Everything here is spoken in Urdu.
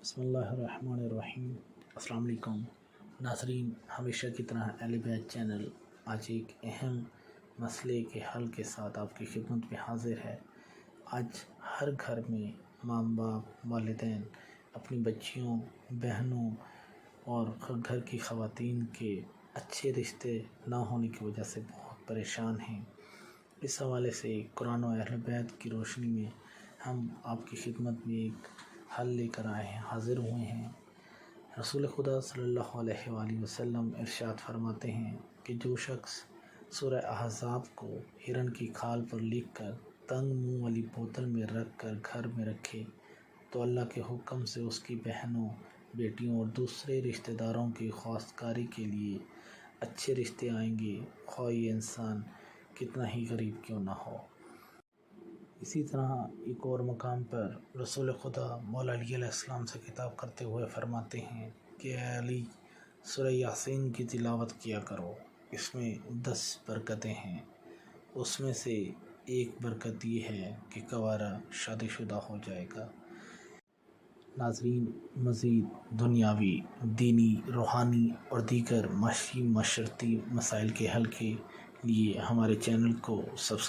بسم اللہ الرحمن الرحیم۔ السلام علیکم ناظرین، ہمیشہ کی طرح اہل بیت چینل آج ایک اہم مسئلے کے حل کے ساتھ آپ کی خدمت میں حاضر ہے۔ آج ہر گھر میں ماں باپ، والدین اپنی بچیوں، بہنوں اور گھر کی خواتین کے اچھے رشتے نہ ہونے کی وجہ سے بہت پریشان ہیں۔ اس حوالے سے قرآن و اہل بیت کی روشنی میں ہم آپ کی خدمت میں ایک حل لے کر آئے ہیں، حاضر ہوئے ہیں۔ رسول خدا صلی اللہ علیہ وآلہ وسلم ارشاد فرماتے ہیں کہ جو شخص سورہ احزاب کو ہرن کی کھال پر لکھ کر تنگ منہ والی بوتل میں رکھ کر گھر میں رکھے تو اللہ کے حکم سے اس کی بہنوں، بیٹیوں اور دوسرے رشتہ داروں کی خواستگاری کے لیے اچھے رشتے آئیں گے، خواہ یہ انسان کتنا ہی غریب کیوں نہ ہو۔ اسی طرح ایک اور مقام پر رسول خدا مولا علی علیہ السلام سے خطاب کرتے ہوئے فرماتے ہیں کہ اے علی، سورہ یاسین کی تلاوت کیا کرو، اس میں 10 برکتیں ہیں۔ اس میں سے ایک برکت یہ ہے کہ کنوارا شادی شدہ ہو جائے گا۔ ناظرین، مزید دنیاوی، دینی، روحانی اور دیگر معاشی معاشرتی مسائل کے حل کے لیے ہمارے چینل کو سبسکرائب